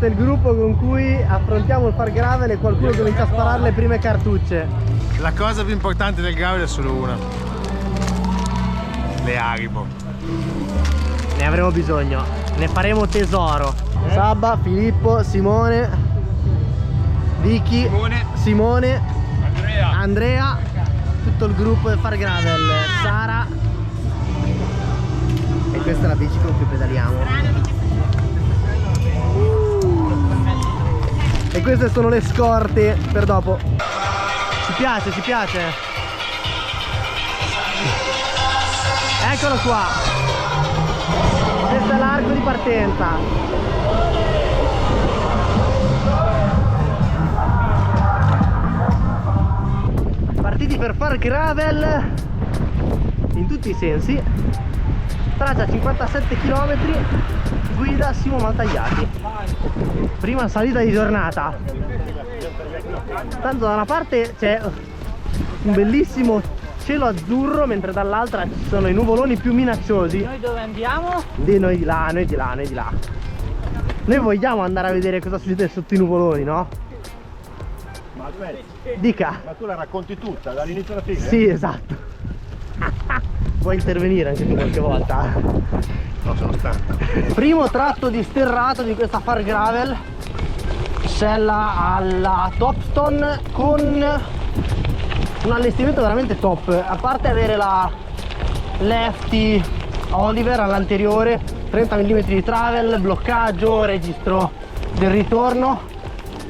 Questo è il gruppo con cui affrontiamo il far gravel e qualcuno comincia a sparare le prime cartucce. La cosa più importante del gravel è solo una: le Haribo. Ne avremo bisogno, ne faremo tesoro. Sabba, Filippo, Simone, Vicky, Simone, Andrea, tutto il gruppo del far gravel, Sara. E questa è la bici con cui pedaliamo. E queste sono le scorte per dopo. Ci piace, ci piace. Eccolo qua. Questo è l'arco di partenza. Partiti per far gravel in tutti i sensi. Traccia 57 km, guida Simo Maltagliati. Prima salita di giornata. Tanto da una parte c'è un bellissimo cielo azzurro, mentre dall'altra ci sono i nuvoloni più minacciosi. Noi dove andiamo? Noi di là, noi di là, noi di là. Noi vogliamo andare a vedere cosa succede sotto i nuvoloni, no? Ma aspetta, Dica. ma tu la racconti tutta, dall'inizio alla fine? Sì, esatto. Puoi intervenire anche tu qualche volta. No, sono stanco. Primo tratto di sterrato di questa far gravel, scella alla Topstone, con un allestimento veramente top. A parte avere la Lefty Oliver all'anteriore, 30 mm di travel, bloccaggio, registro del ritorno.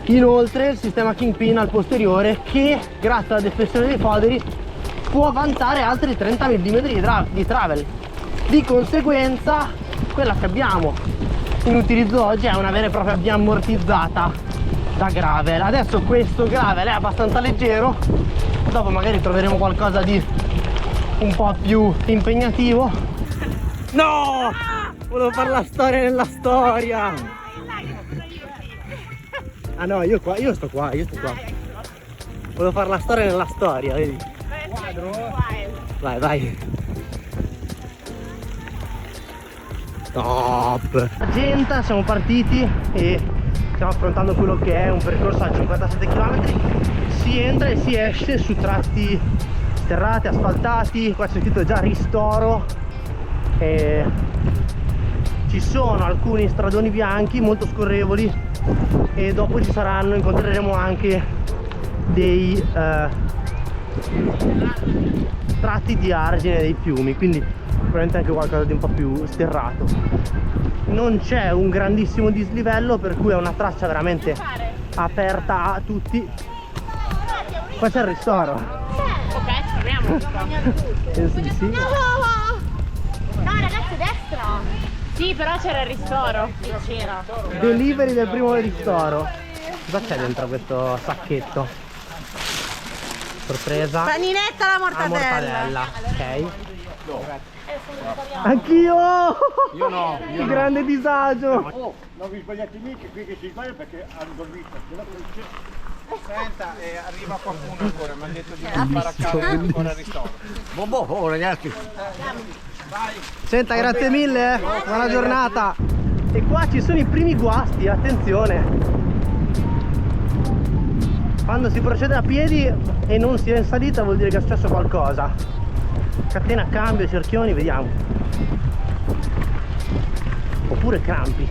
Inoltre il sistema Kingpin al posteriore, che grazie alla deflessione dei foderi può vantare altri 30 mm di travel. Di conseguenza quella che abbiamo in utilizzo oggi è una vera e propria biammortizzata da gravel. Adesso questo gravel è abbastanza leggero, dopo magari troveremo qualcosa di un po' più impegnativo. No! Volevo fare la storia nella storia. Ah no, io sto qua. Volevo fare la storia nella storia, vedi? Vai, vai. Top. Argenta, siamo partiti e stiamo affrontando quello che è un percorso a 57 km. Si entra e si esce su tratti sterrati, asfaltati. Qua c'è scritto già ristoro. E ci sono alcuni stradoni bianchi molto scorrevoli e dopo ci saranno, incontreremo anche dei tratti di argine dei fiumi, quindi probabilmente anche qualcosa di un po' più sterrato. Non c'è un grandissimo dislivello, per cui è una traccia veramente aperta a tutti. Qua c'è il ristoro. Ok, proviamo. Sì. No ragazzi, destra. Sì, però c'era il ristoro. Sì, c'era. Delivery del primo ristoro. Cosa c'è dentro questo sacchetto? Sorpresa. Paninetta alla mortadella. Ok. Anch'io! Io no. Che grande disagio! Oh, non vi sbagliate mica, qui che si sbaglia perché hanno dormito. Senta, arriva qualcuno ancora, mi ha detto di non sbaraccare ancora il ristoro. Oh ragazzi. Senta, grazie mille, buona giornata. E qua ci sono i primi guasti, attenzione. Quando si procede a piedi e non si è in salita vuol dire che è successo qualcosa. Catena a cambio, cerchioni, vediamo. Oppure crampi.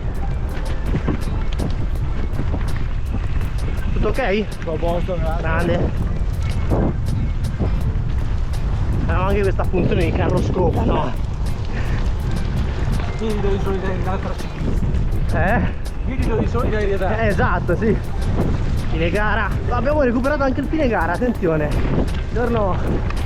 Tutto ok? Sto a posto, grazie. Grande. Abbiamo anche questa funzione di carroscopa, no? Grido di solidarietà tra ciclisti. Grido di solidarietà. Esatto, sì. Fine gara. Abbiamo recuperato anche il fine gara, attenzione. Giorno.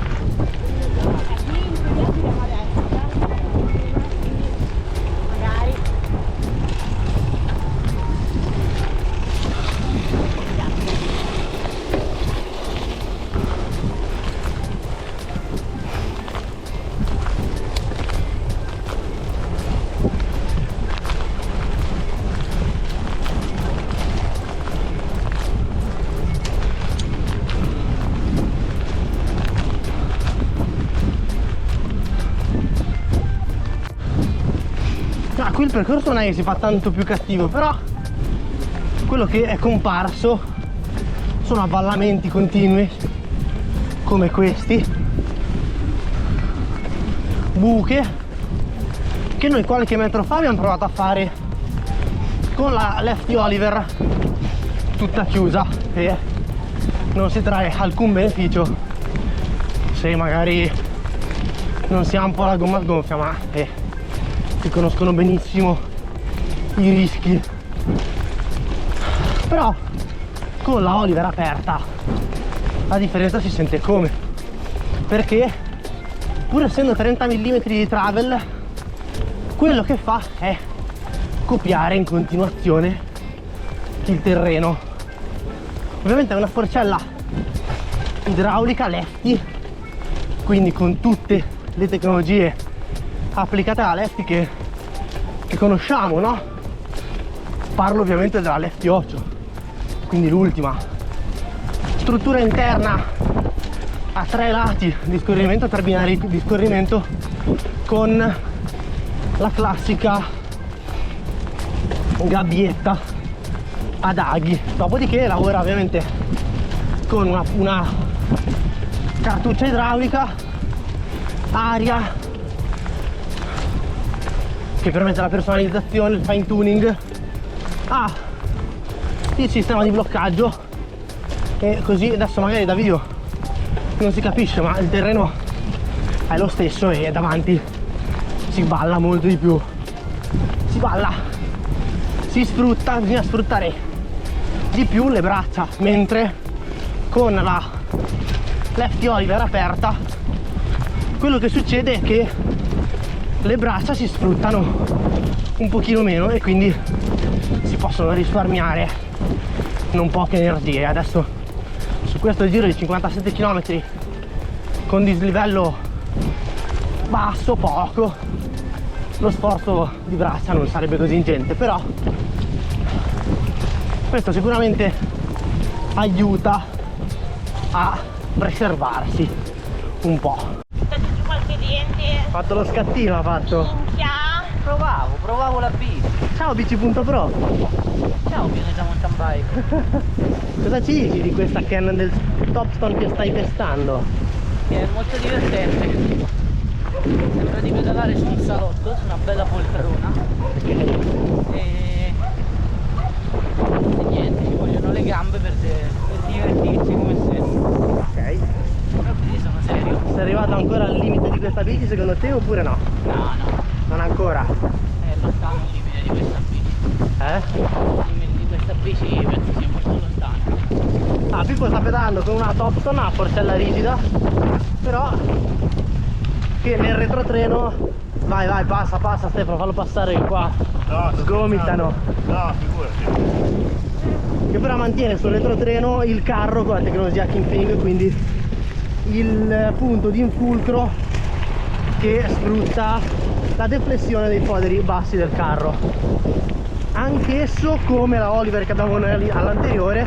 Qui il percorso non è che si fa tanto più cattivo, però quello che è comparso sono avvallamenti continui come questi, buche che noi qualche metro fa abbiamo provato a fare con la Lefty Oliver tutta chiusa, e non si trae alcun beneficio se magari non si ha un po' la gomma sgonfia, ma si conoscono benissimo i rischi. Però con la Oliver aperta la differenza si sente come, perché pur essendo 30 mm di travel, quello che fa è copiare in continuazione il terreno. Ovviamente è una forcella idraulica Lefty, quindi con tutte le tecnologie applicate alla Lefty che conosciamo, no? Parlo ovviamente della Lefty 8, quindi l'ultima. Struttura interna a 3 lati di scorrimento, 3 binari di scorrimento, con la classica gabbietta ad aghi. Dopodiché lavora ovviamente con una cartuccia idraulica, aria, che permette la personalizzazione, il fine tuning, il sistema di bloccaggio, e così adesso magari da video non si capisce, ma il terreno è lo stesso e davanti si balla molto di più, si balla, si sfrutta, bisogna sfruttare di più le braccia, mentre con la Lefty Oliver aperta quello che succede è che le braccia si sfruttano un pochino meno e quindi si possono risparmiare non poche energie. Adesso su questo giro di 57 km con dislivello basso, poco, lo sforzo di braccia non sarebbe così ingente, però questo sicuramente aiuta a preservarsi un po'. Sta giù qualche dente. Ha fatto lo scattino, ha fatto. Minchia. Provavo la bici. Ciao bici.pro. Ciao, viene da mountain bike. Cosa ci dici di questa Canon del Topstone che stai testando? Che è molto divertente. Sembra di pedalare su un salotto, su una bella poltrona. E niente, ci vogliono le gambe per divertirsi come stesso. Ok. Però quindi sono serio. Sei arrivato ancora al limite di questa bici secondo te oppure no? No. Non ancora? È lontano il limite di questa bici. Il limite di questa bici penso sia molto lontano. Pippo sta pedalando con una Topstone a forcella rigida, però che nel retrotreno, vai passa Stefano, fallo passare che qua sgomitano. No, figurati. Che però mantiene sul retrotreno il carro con la tecnologia Kingfing, quindi il punto di infulcro che sfrutta la deflessione dei foderi bassi del carro. Anch'esso, come la Oliver che abbiamo noi all'anteriore,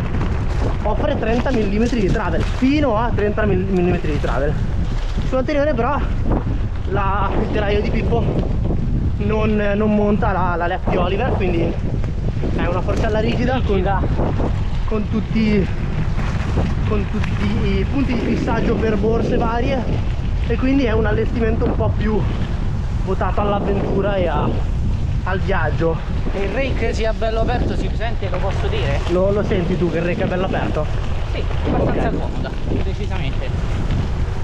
offre 30 mm di travel, fino a 30 mm di travel. Sull'anteriore però il telaio di Pippo non monta la Lefty Oliver, quindi è una forcella rigida con tutti i punti di fissaggio per borse varie, e quindi è un allestimento un po' più votato all'avventura e al viaggio. E il rake sia bello aperto si sente, lo posso dire? Lo senti tu che il rake è bello aperto? Sì, abbastanza Ok. comoda, decisamente.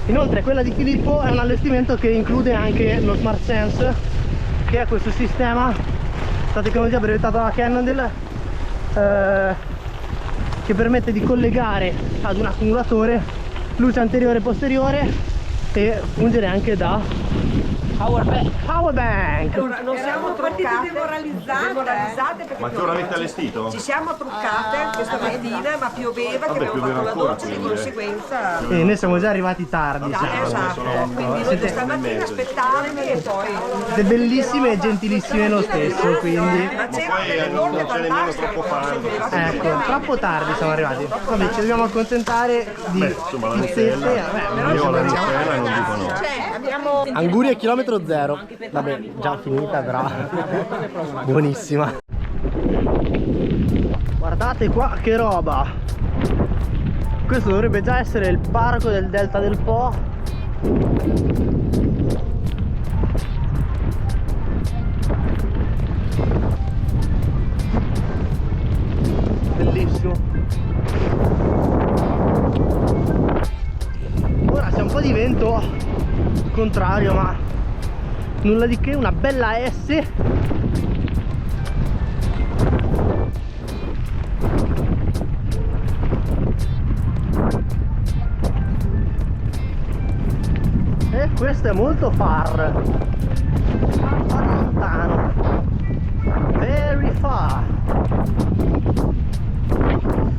Inoltre quella di Filippo è un allestimento che include anche lo Smart Sense, che è questo sistema, la tecnologia brevettata da Cannondale, che permette di collegare ad un accumulatore luce anteriore e posteriore e fungere anche da power bank. Non siamo partite demoralizzate perché Ma che ora avete allestito? ci siamo truccate questa mattina, ma pioveva, che abbiamo fatto la doccia, di conseguenza. E noi siamo già arrivati tardi. Esatto, quindi noi questa mattina aspettavamo e poi Siete bellissime e gentilissime lo stesso, quindi ma c'erano delle donne non c'è nemmeno fantastiche. troppo fan. ecco, troppo tardi siamo arrivati. Vabbè, ci dobbiamo accontentare di insomma, la pizzette. Nutella. Io la Nutella non dico no. Cioè, abbiamo Anguria chilometro zero. Vabbè, già finita però buonissima. Guardate Guardate qua che roba. Questo dovrebbe già essere il parco del Delta del Po. Bellissimo. Ora c'è un po' di vento contrario, ma nulla di che, una bella S. E questo è molto far lontano, very far,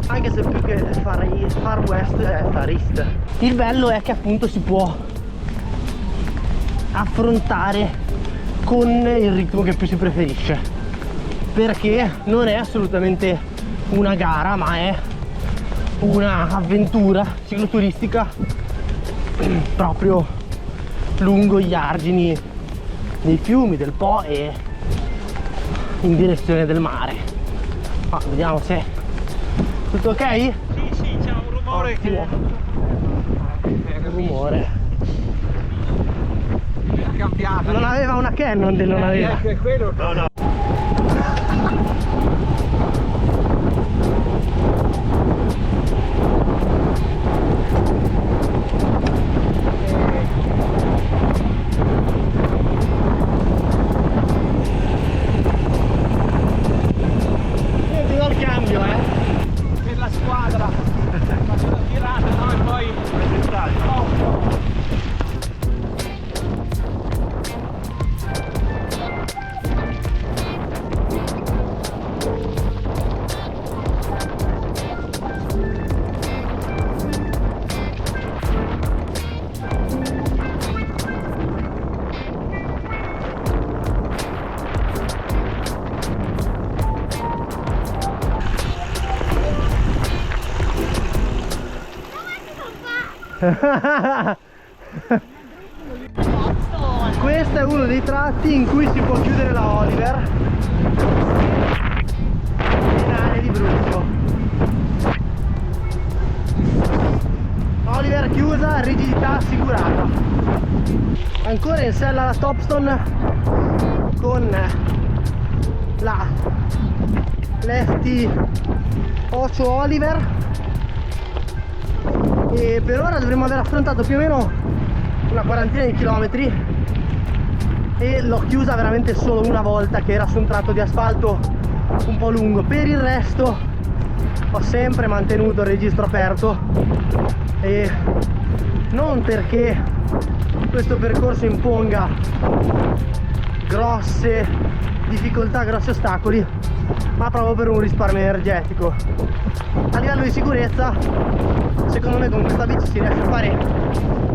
anche se più che far west è far east. Il bello è che appunto si può affrontare con il ritmo che più si preferisce, perché non è assolutamente una gara, ma è un'avventura cicloturistica proprio lungo gli argini dei fiumi, del Po e in direzione del mare. Vediamo se tutto ok? Sì, sì, c'è un rumore. Ottimo. Un rumore. Cambiato. Non aveva una Canon, non aveva. È quello. No, no. Per la squadra faccio la tirata, no? E poi Questo è uno dei tratti in cui si può chiudere la Oliver in area di brutto. Oliver chiusa, rigidità assicurata. Ancora in sella la Topstone con la Lefty Ocho Oliver. E per ora dovremmo aver affrontato più o meno una quarantina di chilometri e l'ho chiusa veramente solo una volta, che era su un tratto di asfalto un po' lungo. Per il resto ho sempre mantenuto il registro aperto, e non perché questo percorso imponga grosse difficoltà, grossi ostacoli, ma proprio per un risparmio energetico. A livello di sicurezza, secondo me con questa bici si riesce a fare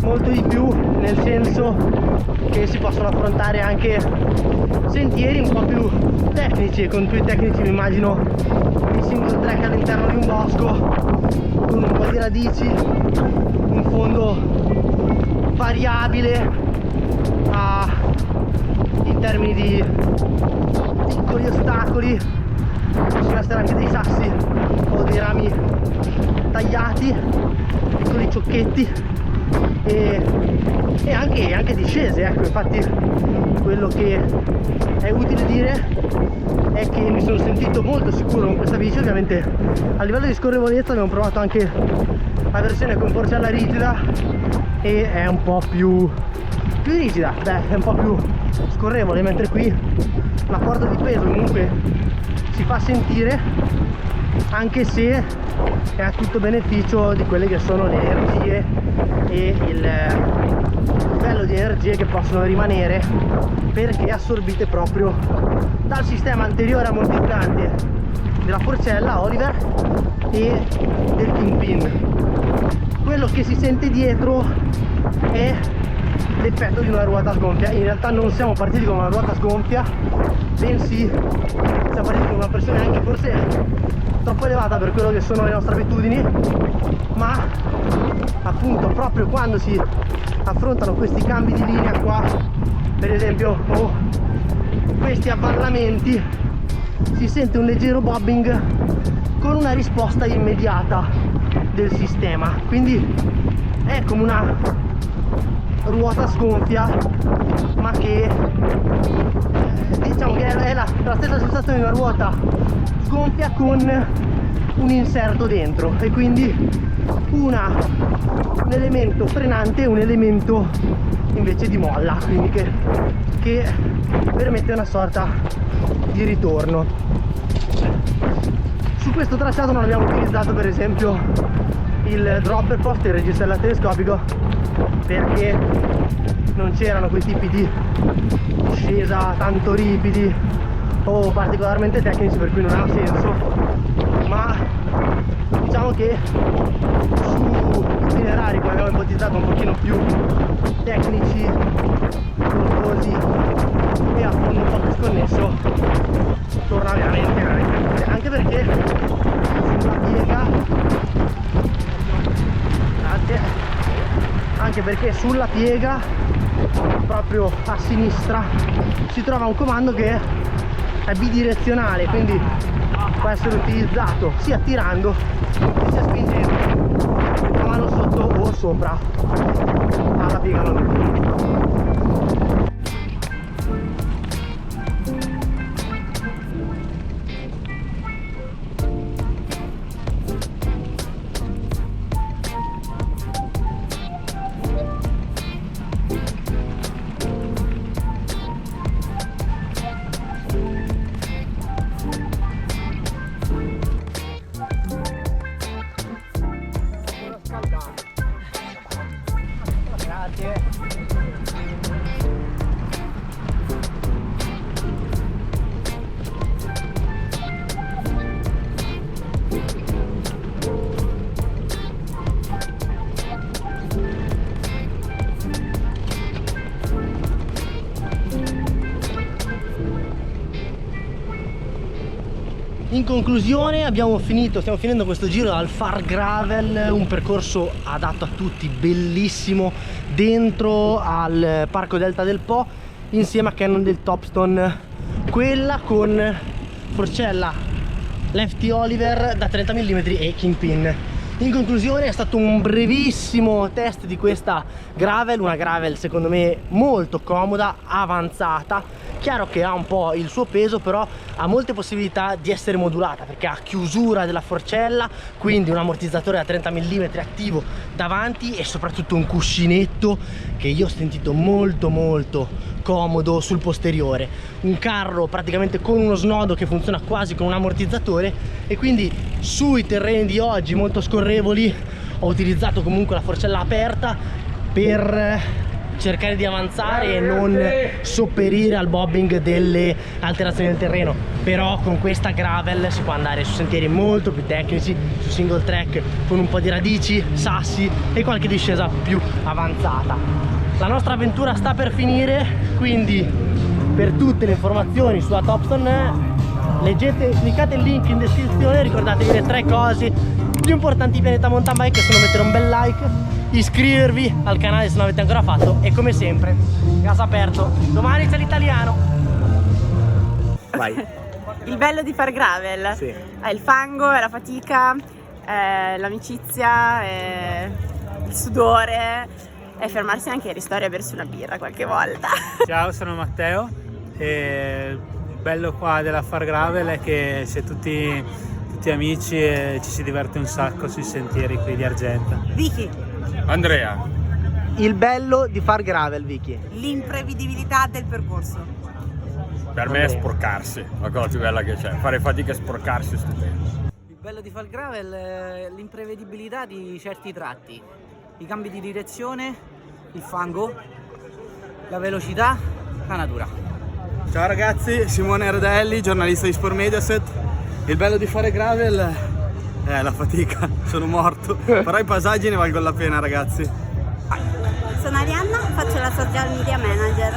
molto di più, nel senso che si possono affrontare anche sentieri un po' più tecnici, e con più tecnici mi immagino il single track all'interno di un bosco con un po' di radici, un fondo variabile in termini di piccoli ostacoli. Possono essere anche dei sassi o dei rami tagliati, piccoli ciocchetti e anche discese. Ecco, infatti quello che è utile dire è che mi sono sentito molto sicuro con questa bici. Ovviamente a livello di scorrevolezza abbiamo provato anche la versione con forcella rigida e è un po' più rigida, è un po' più scorrevole, mentre qui l'apporto di peso comunque si fa sentire, anche se è a tutto beneficio di quelle che sono le energie e il livello di energie che possono rimanere, perché assorbite proprio dal sistema anteriore ammortizzante della forcella Oliver e del Kingpin. Quello che si sente dietro è l'effetto di una ruota sgonfia. In realtà non siamo partiti con una ruota sgonfia, bensì siamo partiti con una pressione anche forse troppo elevata per quello che sono le nostre abitudini, ma appunto proprio quando si affrontano questi cambi di linea qua, per esempio, o questi avvallamenti, si sente un leggero bobbing con una risposta immediata del sistema, quindi è come una ruota sgonfia, ma che diciamo che è la stessa sensazione di una ruota sgonfia con un inserto dentro, e quindi un elemento frenante e un elemento invece di molla, quindi che permette una sorta di ritorno. Su questo tracciato non abbiamo utilizzato per esempio il dropper post, il reggiseno telescopico, perché non c'erano quei tipi di discesa tanto ripidi o particolarmente tecnici, per cui non ha senso. Ma diciamo che su itinerari come abbiamo ipotizzato un pochino più tecnici, costosi e a fondo un po' più sconnesso, torna veramente utile, anche perché sulla piega, grazie, anche perché sulla piega proprio a sinistra si trova un comando che è bidirezionale, quindi può essere utilizzato sia tirando sia spingendo la mano sotto o sopra alla piega longitudinale. In conclusione stiamo finendo questo giro al Far Gravel, un percorso adatto a tutti, bellissimo, dentro al Parco Delta del Po, insieme a Cannon del Topstone, quella con forcella Lefty Oliver da 30 mm e Kingpin. In conclusione è stato un brevissimo test di questa gravel, una gravel secondo me molto comoda, avanzata. Chiaro che ha un po' il suo peso, però ha molte possibilità di essere modulata, perché ha chiusura della forcella, quindi un ammortizzatore da 30 mm attivo davanti e soprattutto un cuscinetto che io ho sentito molto comodo sul posteriore. Un carro praticamente con uno snodo che funziona quasi con un ammortizzatore, e quindi sui terreni di oggi molto scorrevoli ho utilizzato comunque la forcella aperta per cercare di avanzare e non sopperire al bobbing delle alterazioni del terreno. Però con questa gravel si può andare su sentieri molto più tecnici, su single track con un po' di radici, sassi e qualche discesa più avanzata. La nostra avventura sta per finire, quindi per tutte le informazioni sulla Topstone cliccate il link in descrizione. Ricordatevi le 3 cose più importanti di Pianeta Mountain Bike, che sono mettere un bel like, iscrivervi al canale se non l'avete ancora fatto, e come sempre gas aperto, domani c'è l'italiano. Vai. Il bello di far gravel Sì. è il fango, è la fatica, è l'amicizia, è il sudore, e fermarsi anche ai ristori a bersi una birra qualche volta. Ciao, sono Matteo e il bello qua della Far Gravel è che si è tutti amici e ci si diverte un sacco sui sentieri qui di Argenta. Vicky, Andrea. Il bello di far gravel, Vicky. l'imprevedibilità del percorso. Per me è sporcarsi, la cosa più bella che c'è. Fare fatica e sporcarsi è stupendo. Il bello di far gravel è l'imprevedibilità di certi tratti, i cambi di direzione, il fango, la velocità, la natura. Ciao ragazzi, Simone Ardelli, giornalista di Sport Mediaset. Il bello di fare gravel è la fatica, sono morto, però i passaggi ne valgono la pena ragazzi. Sono Arianna, faccio la social media manager.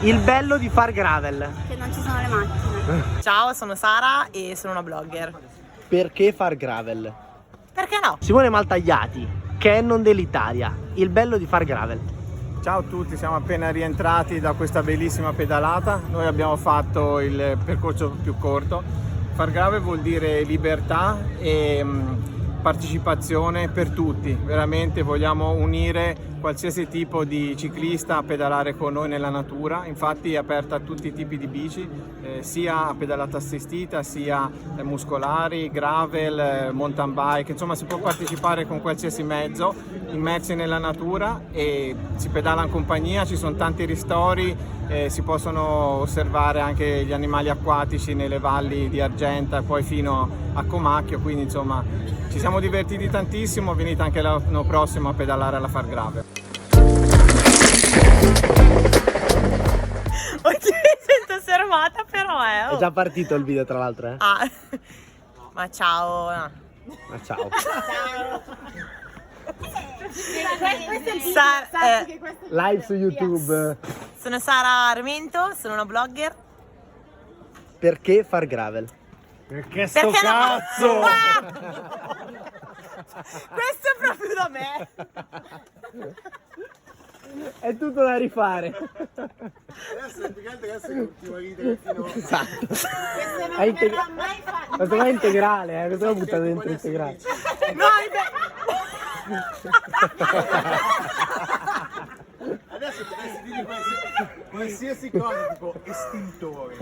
Il bello di far gravel. Che non ci sono le macchine. Ciao, sono Sara e sono una blogger. Perché far gravel? Perché no? Simone Maltagliati, Cannon dell'Italia. Il bello di far gravel. Ciao a tutti, siamo appena rientrati da questa bellissima pedalata. Noi abbiamo fatto il percorso più corto, Far gravel vuol dire libertà e partecipazione per tutti. Veramente vogliamo unire qualsiasi tipo di ciclista a pedalare con noi nella natura. Infatti è aperta a tutti i tipi di bici, sia a pedalata assistita, sia muscolari, gravel, mountain bike. Insomma, si può partecipare con qualsiasi mezzo, immersi nella natura, e si pedala in compagnia. Ci sono tanti ristori, si possono osservare anche gli animali acquatici nelle valli di Argenta e poi fino a Comacchio, quindi insomma ci siamo divertiti tantissimo. Venite anche l'anno prossimo a pedalare alla Far Gravel. Oddio, mi sento osservata però È già partito il video, tra l'altro, eh? Ah, ma ciao. Ma ciao. Live su YouTube. Sono Sara Armento, sono una blogger. Perché far gravel? Perché Perché cazzo? Questo è proprio da me. È tutto da rifare. Adesso continua a ridere fino Esatto. Questo qua è integrale, questo l'ho buttato dentro integrale. No, adesso potresti dire qualsiasi cosa, tipo estintore.